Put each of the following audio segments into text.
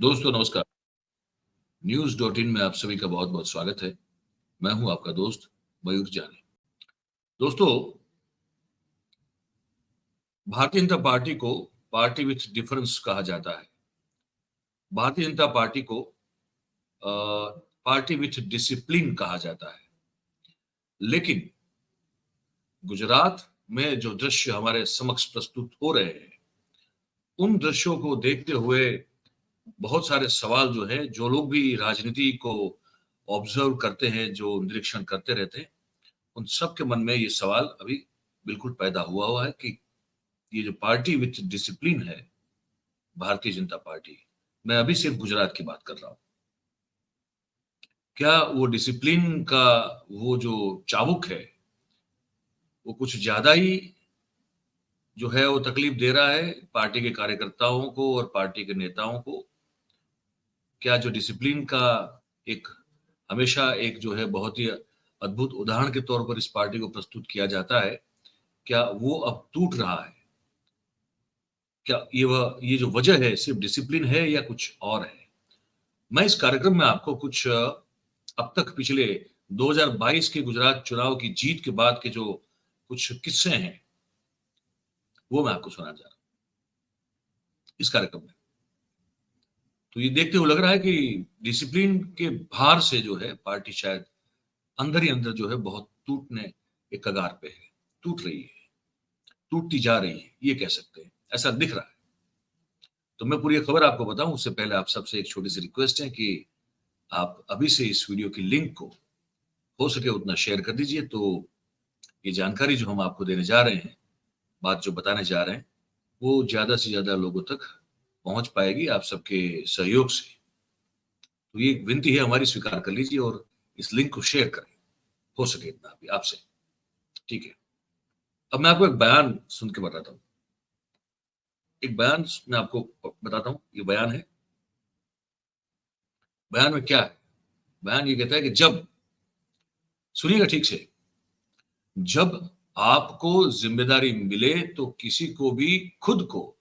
दोस्तों नमस्कार। न्यूज़.इन में आप सभी का बहुत बहुत स्वागत है। मैं हूं आपका दोस्त मयूर जानी। दोस्तों, भारतीय जनता पार्टी को पार्टी विथ डिफरेंस कहा जाता है। भारतीय जनता पार्टी को पार्टी विथ डिसिप्लिन कहा जाता है। लेकिन गुजरात में जो दृश्य हमारे समक्ष प्रस्तुत हो रहे हैं, उन दृश्यों को देखते हुए बहुत सारे सवाल जो है, जो लोग भी राजनीति को ऑब्जर्व करते हैं, जो निरीक्षण करते रहते हैं, उन सब के मन में ये सवाल अभी बिल्कुल पैदा हुआ है कि ये जो पार्टी विथ डिसिप्लिन है, भारतीय जनता पार्टी, मैं अभी सिर्फ गुजरात की बात कर रहा हूँ। क्या वो डिसिप्लिन का वो जो चाबुक है, वो कुछ ज्यादा ही जो है वो तकलीफ दे रहा है पार्टी के कार्यकर्ताओं को और पार्टी के नेताओं को? क्या जो डिसिप्लिन का एक हमेशा एक जो है बहुत ही अद्भुत उदाहरण के तौर पर इस पार्टी को प्रस्तुत किया जाता है, क्या वो अब टूट रहा है? क्या ये जो वजह है सिर्फ डिसिप्लिन है या कुछ और है? मैं इस कार्यक्रम में आपको कुछ अब तक पिछले 2022 के गुजरात चुनाव की जीत के बाद के जो कुछ किस्से हैं, वो मैं आपको सुनाना चाह रहा हूं इस कार्यक्रम में। तो ये देखते हुए लग रहा है कि डिसिप्लिन के भार से जो है पार्टी शायद अंदर ही अंदर जो है बहुत टूटने के कगार पे है, टूट रही है, टूटती जा रही है, ये कह सकते हैं, ऐसा दिख रहा है। तो मैं पूरी खबर आपको बताऊं उससे पहले आप सबसे एक छोटी सी रिक्वेस्ट है कि आप अभी से इस वीडियो की लिंक को हो सके उतना शेयर कर दीजिए, तो ये जानकारी जो हम आपको देने जा रहे हैं, बात जो बताने जा रहे हैं, वो ज्यादा से ज्यादा लोगों तक पहुंच पाएगी आप सबके सहयोग से। तो ये एक विनती है हमारी, स्वीकार कर लीजिए और इस लिंक को शेयर करें, हो सके इतना भी आपसे। ठीक है, अब मैं आपको एक बयान सुन के बताता हूँ। एक बयान मैं आपको बताता हूँ, ये बयान है। बयान में क्या है? बयान ये कहता है कि जब, सुनिएगा ठीक से, जब आपको जिम्मेदारी मिले तो किसी को भी खुद को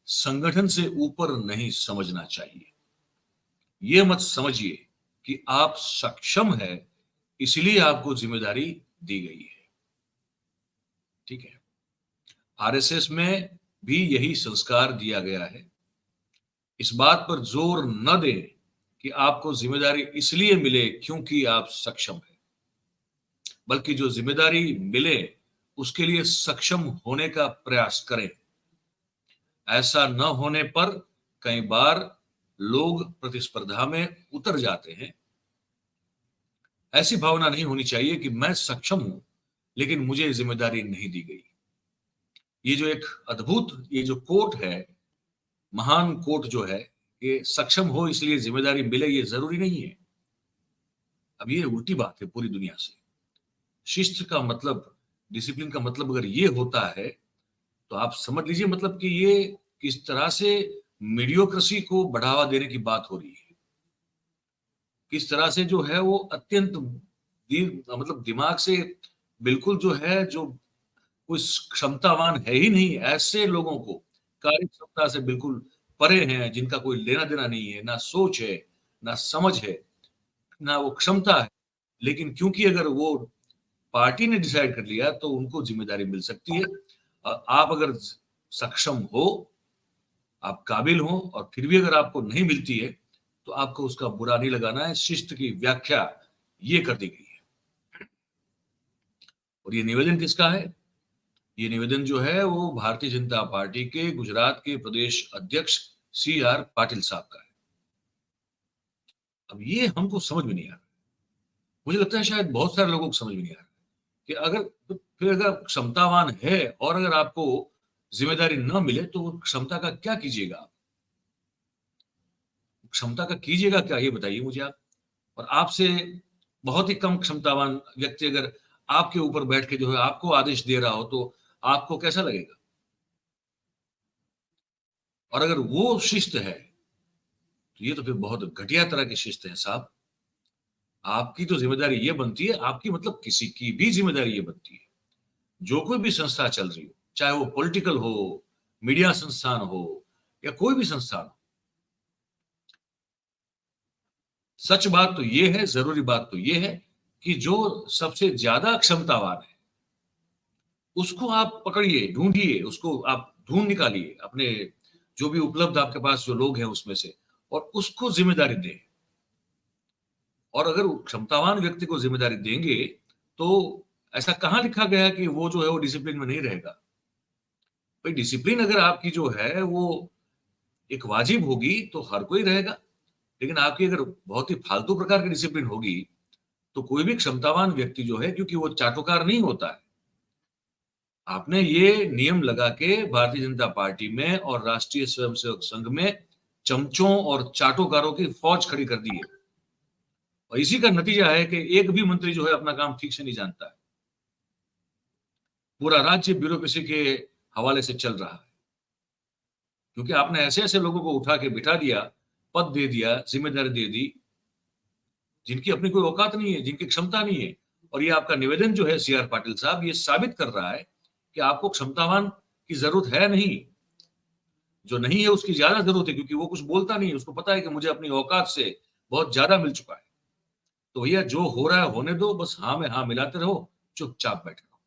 संगठन से ऊपर नहीं समझना चाहिए। ये मत समझिए कि आप सक्षम है इसलिए आपको जिम्मेदारी दी गई है। ठीक है, आरएसएस में भी यही संस्कार दिया गया है। इस बात पर जोर न दें कि आपको जिम्मेदारी इसलिए मिले क्योंकि आप सक्षम है, बल्कि जो जिम्मेदारी मिले उसके लिए सक्षम होने का प्रयास करें। ऐसा न होने पर कई बार लोग प्रतिस्पर्धा में उतर जाते हैं। ऐसी भावना नहीं होनी चाहिए कि मैं सक्षम हूं लेकिन मुझे जिम्मेदारी नहीं दी गई। ये जो एक अद्भुत ये जो कोट है, महान कोट जो है, ये सक्षम हो इसलिए जिम्मेदारी मिले ये जरूरी नहीं है। अब ये उल्टी बात है पूरी दुनिया से। शिस्त का मतलब, डिसिप्लिन का मतलब अगर ये होता है तो आप समझ लीजिए मतलब कि ये किस तरह से मीडियोक्रेसी को बढ़ावा देने की बात हो रही है। किस तरह से जो है वो अत्यंत मतलब दिमाग से बिल्कुल जो है, जो कोई क्षमतावान है ही नहीं, ऐसे लोगों को, कार्य क्षमता से बिल्कुल परे हैं, जिनका कोई लेना देना नहीं है, ना सोच है, ना समझ है, ना वो क्षमता है। लेकिन क्योंकि अगर वो पार्टी ने डिसाइड कर लिया तो उनको जिम्मेदारी मिल सकती है। आप अगर सक्षम हो, आप काबिल हो और फिर भी अगर आपको नहीं मिलती है तो आपको उसका बुरा नहीं लगाना है। शिस्त की व्याख्या ये कर दी गई है। और ये निवेदन किसका है? ये निवेदन जो है वो भारतीय जनता पार्टी के गुजरात के प्रदेश अध्यक्ष CR पाटिल साहब का है। अब ये हमको समझ में नहीं आ रहा। मुझे लगता है शायद बहुत सारे लोगों को समझ में नहीं आ रहा कि अगर तो फिर अगर क्षमतावान है और अगर आपको जिम्मेदारी न मिले तो वो क्षमता का क्या कीजिएगा आप? क्षमता का कीजिएगा क्या, ये बताइए मुझे आप। और आपसे बहुत ही कम क्षमतावान व्यक्ति अगर आपके ऊपर बैठ के जो है आपको आदेश दे रहा हो तो आपको कैसा लगेगा? और अगर वो शिस्त है तो ये तो फिर बहुत घटिया तरह की शिस्त है साहब। आपकी तो जिम्मेदारी ये बनती है, आपकी मतलब किसी की भी जिम्मेदारी ये बनती है, जो कोई भी संस्था चल रही हो, चाहे वो पॉलिटिकल हो, मीडिया संस्थान हो या कोई भी संस्थान हो, सच बात तो ये है, जरूरी बात तो ये है कि जो सबसे ज्यादा क्षमतावान है उसको आप पकड़िए, ढूंढिए, उसको आप ढूंढ निकालिए अपने जो भी उपलब्ध आपके पास जो लोग हैं उसमें से, और उसको जिम्मेदारी दें। और अगर क्षमतावान व्यक्ति को जिम्मेदारी देंगे तो ऐसा कहाँ लिखा गया है कि वो जो है वो डिसिप्लिन में नहीं रहेगा? भाई डिसिप्लिन अगर आपकी जो है वो एक वाजिब होगी तो हर कोई रहेगा, लेकिन आपकी अगर बहुत ही फालतू प्रकार की डिसिप्लिन होगी तो कोई भी क्षमतावान व्यक्ति जो है, क्योंकि वो चाटुकार नहीं होता है। आपने ये नियम लगा के भारतीय जनता पार्टी में और राष्ट्रीय स्वयंसेवक संघ में चमचों और चाटुकारों की फौज खड़ी कर दी है, और इसी का नतीजा है कि एक भी मंत्री जो है अपना काम ठीक से नहीं जानता है। पूरा राज्य ब्यूरोक्रेसी के हवाले से चल रहा है, क्योंकि आपने ऐसे ऐसे लोगों को उठा के बिठा दिया, पद दे दिया, जिम्मेदारी दे दी, जिनकी अपनी कोई औकात नहीं है, जिनकी क्षमता नहीं है। और ये आपका निवेदन जो है सीआर पाटिल साहब, ये साबित कर रहा है कि आपको क्षमतावान की जरूरत है नहीं, जो नहीं है उसकी ज्यादा जरूरत है, क्योंकि वो कुछ बोलता नहीं है, उसको पता है कि मुझे अपनी औकात से बहुत ज्यादा मिल चुका है। तो भैया जो हो रहा है होने दो, बस हाँ में हाँ मिलाते रहो, चुपचाप बैठे रहो।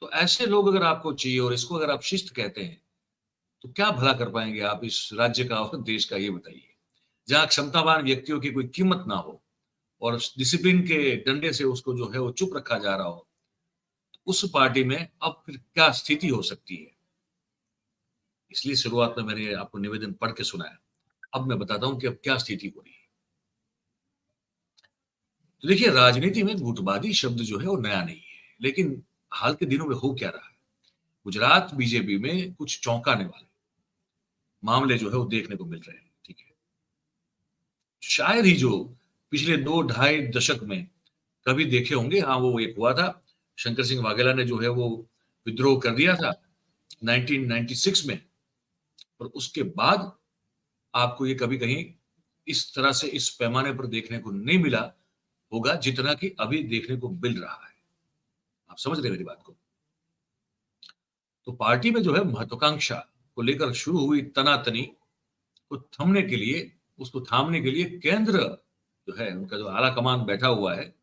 तो ऐसे लोग अगर आपको चाहिए और इसको अगर आप शिस्त कहते हैं, तो क्या भला कर पाएंगे आप इस राज्य का और देश का, ये बताइए। जहां क्षमतावान व्यक्तियों की कोई कीमत ना हो और डिसिप्लिन के डंडे से उसको जो है वो चुप रखा जा रहा हो, तो उस पार्टी में अब फिर क्या स्थिति हो सकती है? इसलिए शुरुआत में मैंने आपको निवेदन पढ़ के सुनाया। अब मैं बताता हूं कि अब क्या स्थिति हो रही है। तो देखिए, राजनीति में गुटबाजी शब्द जो है वो नया नहीं है, लेकिन हाल के दिनों में हो क्या रहा है, गुजरात बीजेपी में कुछ चौंकाने वाले मामले जो है वो देखने को मिल रहे हैं। ठीक है, शायद ही जो पिछले 2 ढाई दशक में कभी देखे होंगे। हाँ, वो एक हुआ था, शंकर सिंह वाघेला ने जो है वो विद्रोह कर दिया था 1996 में, और उसके बाद आपको ये कभी कहीं इस तरह से इस पैमाने पर देखने को नहीं मिला होगा जितना कि अभी देखने को मिल रहा है। आप समझ रहे हैं मेरी बात को? तो पार्टी में जो है महत्वाकांक्षा को लेकर शुरू हुई तनातनी को थमने के लिए, उसको थामने के लिए केंद्र जो है उनका जो आला कमान बैठा हुआ है,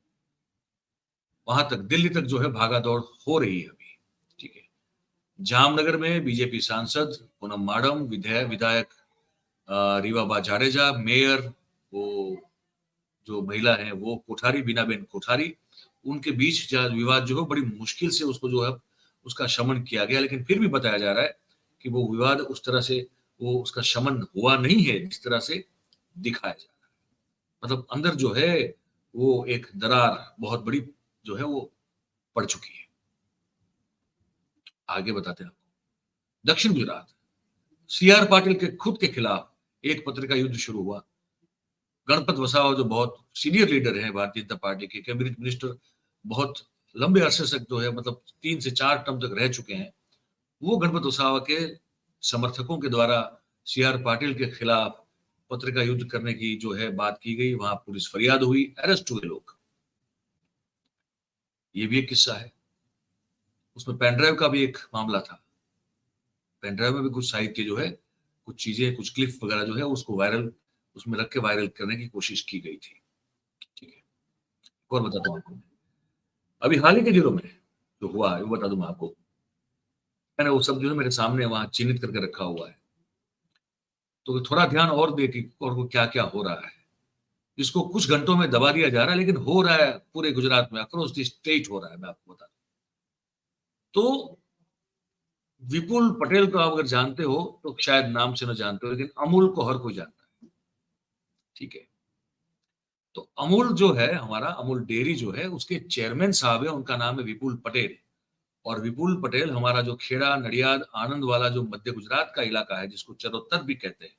वहां तक दिल्ली तक जो है भागा दौड़ हो रही है अभी। ठीक है, जामनगर में बीजेपी सांसद पूनम माडम, विधायक रीवाबा जाडेजा, मेयर वो जो महिला है वो कोठारी, बीनाबेन कोठारी, उनके बीच विवाद जो है बड़ी मुश्किल से उसको जो है उसका शमन किया गया, लेकिन फिर भी बताया जा रहा है कि वो विवाद उस तरह से वो उसका शमन हुआ नहीं है जिस तरह से दिखाया जा रहा है। मतलब अंदर जो है वो एक दरार बहुत बड़ी जो है वो पड़ चुकी है। आगे बताते हैं आपको। दक्षिण गुजरात, सीआर पाटिल के खुद के खिलाफ एक पत्रिका युद्ध शुरू हुआ। गणपत वसावा जो बहुत सीनियर लीडर हैं भारतीय जनता पार्टी के, कैबिनेट मिनिस्टर बहुत लंबे अरसे तक जो है मतलब 3 से 4 टर्म तक रह चुके हैं, वो गणपत वसावा के समर्थकों के द्वारा सीआर पाटिल के खिलाफ पत्रिका युद्ध करने की जो है बात की गई। वहां पुलिस फरियाद हुई, अरेस्ट हुए लोग। ये भी एक किस्सा है। उसमें पेनड्राइव का भी एक मामला था। पेनड्राइव में भी कुछ साहित्य जो है, कुछ चीजें, कुछ क्लिप वगैरह जो है उसको वायरल, उसमें रख के वायरल करने की कोशिश की गई थी। ठीक है, और बताता हूँ आपको। अभी हाल ही के दिनों में जो हुआ है वो बता दूं मैं आपको। मैंने वो सब जो है मेरे सामने वहां चिन्हित करके रखा हुआ है, तो थोड़ा ध्यान और दे कि और वो क्या क्या हो रहा है। इसको कुछ घंटों में दबा दिया जा रहा है, लेकिन हो रहा है पूरे गुजरात में, अक्रॉस द स्टेट हो रहा है। मैं आपको बता दूं तो विपुल पटेल को आप अगर जानते हो तो शायद नाम से न जानते हो, लेकिन अमूल को हर कोई जानता है। ठीक है, तो अमूल जो है हमारा, अमूल डेयरी जो है उसके चेयरमैन साहब है, उनका नाम है विपुल पटेल। और विपुल पटेल हमारा जो खेड़ा, नडियाद, आनंद वाला जो मध्य गुजरात का इलाका है जिसको चरोत्तर भी कहते हैं,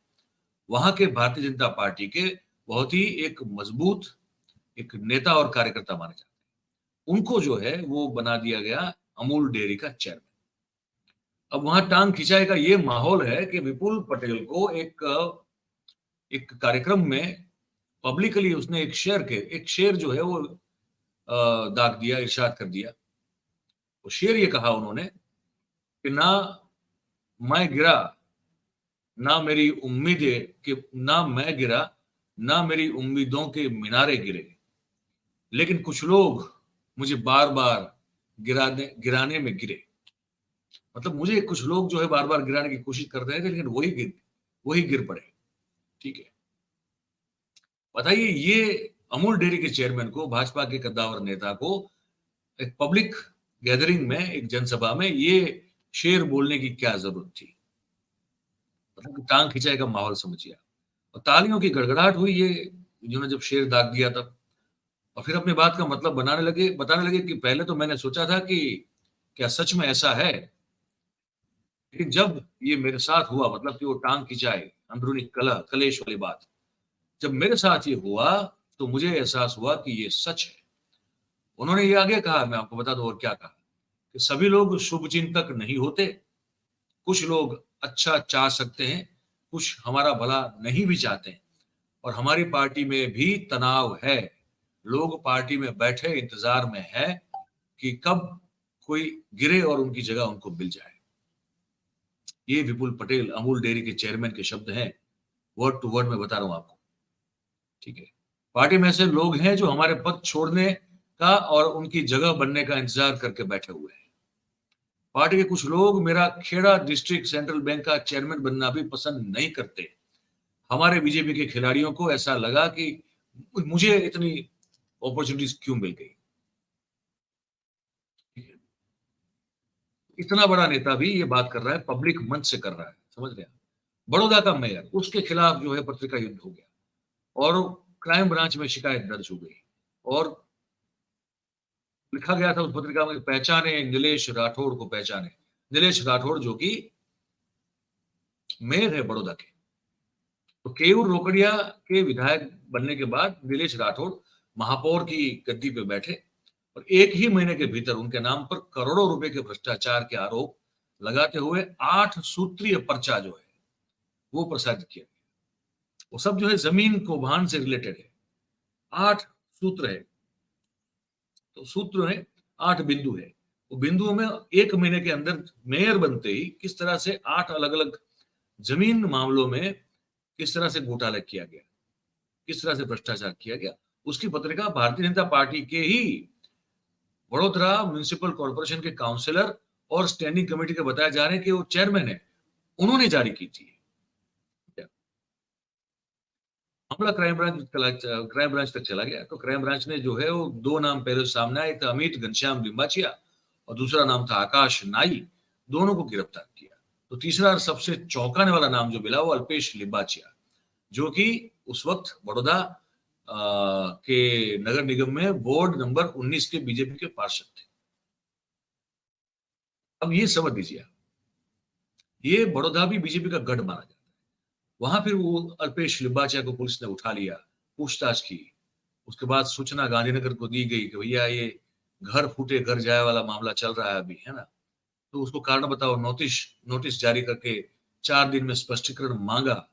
वहां के भारतीय जनता पार्टी के बहुत ही एक मजबूत एक नेता और कार्यकर्ता माने जाते हैं। उनको जो है वो बना दिया गया अमूल डेयरी का चेयरमैन। अब वहां टांग खिंचाई का ये माहौल है कि विपुल पटेल को एक एक कार्यक्रम में पब्लिकली उसने एक शेर जो है वो दाग दिया, इरशाद कर दिया। वो शेर ये कहा उन्होंने कि ना मैं गिरा, ना मेरी उम्मीद है कि ना मैं गिरा, ना मेरी उम्मीदों के मीनारे गिरे, लेकिन कुछ लोग मुझे बार बार गिराने में गिरे। मतलब मुझे कुछ लोग जो है बार बार गिराने की कोशिश कर रहे थे, लेकिन वही गिर पड़े। ठीक है, बताइए, ये अमूल डेयरी के चेयरमैन को, भाजपा के कद्दावर नेता को, एक पब्लिक गैदरिंग में, एक जनसभा में ये शेर बोलने की क्या जरूरत थी? मतलब टांग खिंचाई का माहौल समझिए। और तालियों की गड़गड़ाहट हुई ये जिन्होंने जब शेर दाग दिया तब। और फिर अपनी बात का मतलब बताने लगे कि पहले तो मैंने सोचा था कि क्या सच में ऐसा है, लेकिन जब ये मेरे साथ हुआ, मतलब कि वो टांग खिंचाई, अंदरूनी कलेश वाली बात, जब मेरे साथ ये हुआ तो मुझे एहसास हुआ कि ये सच है। उन्होंने ये आगे कहा, मैं आपको बता दूं और क्या कहा, कि सभी लोग शुभ चिंतक नहीं होते, कुछ लोग अच्छा चाह सकते हैं, कुछ हमारा भला नहीं भी चाहते हैं। और हमारी पार्टी में भी तनाव है, लोग पार्टी में बैठे इंतजार में है कि कब कोई गिरे और उनकी जगह उनको मिल जाए। ये विपुल पटेल, अमूल डेयरी के चेयरमैन के शब्द हैं, वर्ड टू वर्ड में बता रहा हूं आपको। ठीक है, पार्टी में ऐसे लोग हैं जो हमारे पद छोड़ने का और उनकी जगह बनने का इंतजार करके बैठे हुए हैं। पार्टी के कुछ लोग मेरा खेड़ा डिस्ट्रिक्ट सेंट्रल बैंक का चेयरमैन बनना भी पसंद नहीं करते। हमारे बीजेपी के खिलाड़ियों को ऐसा लगा कि मुझे इतनी अपॉर्चुनिटीज क्यों मिल गई। इतना बड़ा नेता भी ये बात कर रहा है, पब्लिक मंच से कर रहा है, समझ रहे हैं? बड़ौदा का मेयर, उसके खिलाफ जो है पत्रिका युद्ध हो गया और क्राइम ब्रांच में शिकायत दर्ज हो गई और लिखा गया था उस पत्रिका में, पहचाने नीलेश राठौड़ को, पहचाने नीलेश राठौड़ जो कि मेयर है बड़ौदा के। तो केयूर रोकड़िया के विधायक बनने के बाद नीलेश राठौड़ महापौर की गद्दी पे बैठे और एक ही महीने के भीतर उनके नाम पर करोड़ों रुपए के भ्रष्टाचार के आरोप लगाते हुए 8 सूत्रीय पर्चा जो है वो प्रसारित किया। वो सब जो है जमीन कौभांड से रिलेटेड है। 8 सूत्र है, तो सूत्र है, 8 बिंदु है। वो बिंदुओं में एक महीने के अंदर मेयर बनते ही किस तरह से 8 अलग अलग जमीन मामलों में किस तरह से घोटाला किया गया, किस तरह से भ्रष्टाचार किया गया, उसकी पत्रिका भारतीय जनता पार्टी के ही वडोदरा म्युनिसिपल कॉर्पोरेशन के काउंसिलर और स्टैंडिंग कमेटी के बताए जा रहे हैं कि वो चेयरमैन है, उन्होंने जारी की थी। मामला क्राइम ब्रांच तक चला गया, तो क्राइम ब्रांच ने जो है वो 2 नाम पहले सामने आए, एक था अमित घनश्याम लिंबाचिया और दूसरा नाम था आकाश नाई। दोनों को गिरफ्तार किया। तो तीसरा सबसे चौंकाने वाला नाम जो मिला वो अल्पेश लिंबाचिया, जो कि उस वक्त बड़ौदा के नगर निगम में वार्ड नंबर 19 के बीजेपी के पार्षद थे। अब ये समझ लीजिए, ये बड़ौदा भी बीजेपी का गढ़ माना जाता है। वहां फिर वो अल्पेश लिंबाचिया को पुलिस ने उठा लिया, पूछताछ की। उसके बाद सूचना गांधीनगर को दी गई कि भैया ये घर फूटे घर जाए वाला मामला चल रहा है अभी, है ना? तो उसको कारण बताओ, नोटिस नोटिस जारी करके 4 दिन में स्पष्टीकरण मांगा।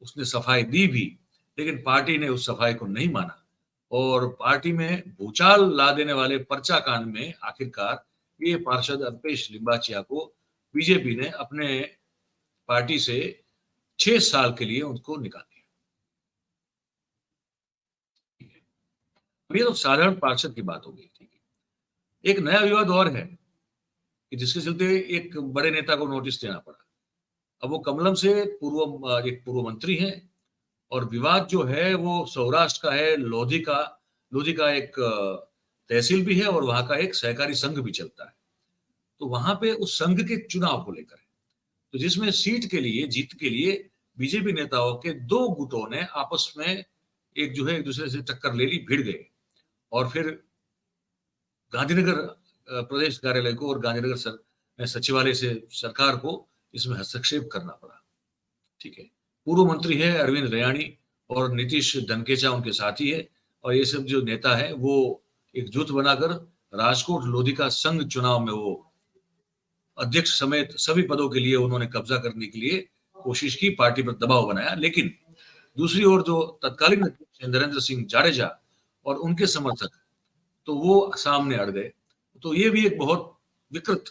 उसने सफाई दी भी, लेकिन पार्टी ने उस सफाई को नहीं माना और पार्टी में भूचाल ला देने वाले पर्चा कांड में आखिरकार ये पार्षद अल्पेश लिंबाचिया को बीजेपी ने अपने पार्टी से 6 साल के लिए उनको निकाल दिया। अब ये तो साधारण पार्षद की बात हो गई। ठीक है, एक नया विवाद और है कि जिसके चलते एक बड़े नेता को नोटिस देना पड़ा। अब वो कमलम से एक पूर्व मंत्री हैं और विवाद जो है वो सौराष्ट्र का है, लोधी का एक तहसील भी है और वहां का एक सहकारी संघ भी चलता है। तो वहां पे उस संघ के चुनाव को लेकर है, तो जिसमें सीट के लिए, जीत के लिए बीजेपी नेताओं के 2 गुटों ने आपस में एक जो है एक दूसरे से टक्कर ले ली, भिड़ गए और फिर गांधीनगर प्रदेश कार्यालय को और गांधीनगर सचिवालय से सरकार को इसमें हस्तक्षेप करना पड़ा। ठीक है, पूर्व मंत्री है अरविंद रयाणी और नीतीश धनकेचा उनके साथी है और ये सब जो नेता है वो एक जुट बनाकर राजकोट लोधिका संघ चुनाव में वो अध्यक्ष समेत सभी पदों के लिए उन्होंने कब्जा करने के लिए कोशिश की, पार्टी पर दबाव बनाया। लेकिन दूसरी ओर जो तत्कालीन अध्यक्ष नरेंद्र सिंह जाडेजा और उनके समर्थक, तो वो सामने अड़ गए। तो ये भी एक बहुत विकृत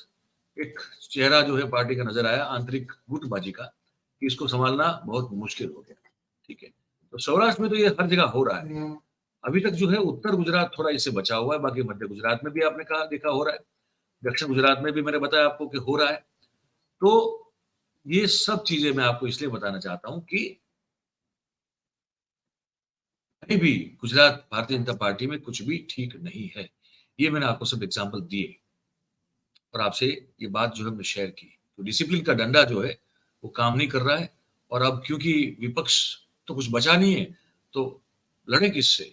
एक चेहरा जो है पार्टी का नजर आया, आंतरिक गुटबाजी का, कि इसको संभालना बहुत मुश्किल हो गया। ठीक है, तो सौराष्ट्र में तो ये हर जगह हो रहा है। अभी तक जो है उत्तर गुजरात थोड़ा इससे बचा हुआ है, बाकी मध्य गुजरात में भी आपने कहा देखा हो रहा है, दक्षिण गुजरात में भी मैंने बताया आपको कि हो रहा है। तो ये सब चीजें मैं आपको इसलिए बताना चाहता हूं कि कहीं भी गुजरात भारतीय जनता पार्टी में कुछ भी ठीक नहीं है। ये मैंने आपको सब एग्जाम्पल दिए और आपसे ये बात जो है हमने शेयर की। तो डिसिप्लिन का डंडा जो है वो काम नहीं कर रहा है और अब क्योंकि विपक्ष तो कुछ बचा नहीं है, तो लड़े किससे?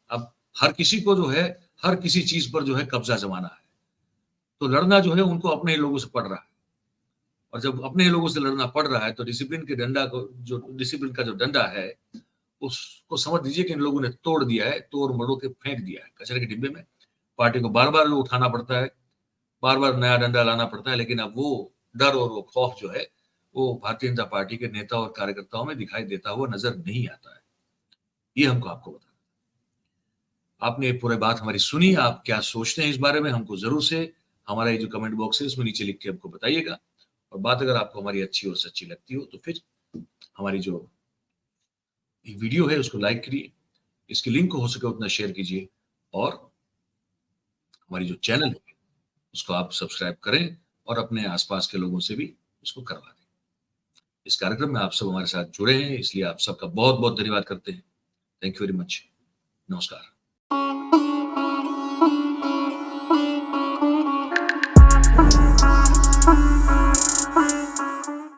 अब हर किसी को जो है हर किसी चीज पर जो है कब्जा जमाना है, तो लड़ना जो है उनको अपने ही लोगों से पड़ रहा है। और जब अपने ही लोगों से लड़ना पड़ रहा है तो डिसिप्लिन के डंडा को जो डिसिप्लिन का जो डंडा है उसको समझ लीजिए कि इन लोगों ने तोड़ दिया है, तोड़ मरोड़ के फेंक दिया है कचरे के डिब्बे में। पार्टी को बार बार उठाना पड़ता है, बार बार नया डंडा लाना पड़ता है, लेकिन अब वो डर और वो खौफ जो है वो भारतीय जनता पार्टी के नेता और कार्यकर्ताओं में दिखाई देता हुआ नजर नहीं आता है। ये हमको आपको बता, आपने ये पूरी बात हमारी सुनी, आप क्या सोचते हैं इस बारे में हमको जरूर से हमारा ये जो कमेंट बॉक्स है उसमें नीचे लिख के हमको बताइएगा। और बात अगर आपको हमारी अच्छी और सच्ची लगती हो तो फिर हमारी जो वीडियो है उसको लाइक करिए, इसकी लिंक को हो सके उतना शेयर कीजिए और हमारी जो चैनल है उसको आप सब्सक्राइब करें और अपने आसपास के लोगों से भी उसको करवा दें। इस कार्यक्रम में आप सब हमारे साथ जुड़े हैं, इसलिए आप सबका बहुत बहुत धन्यवाद करते हैं। Thank you very much. नमस्कार।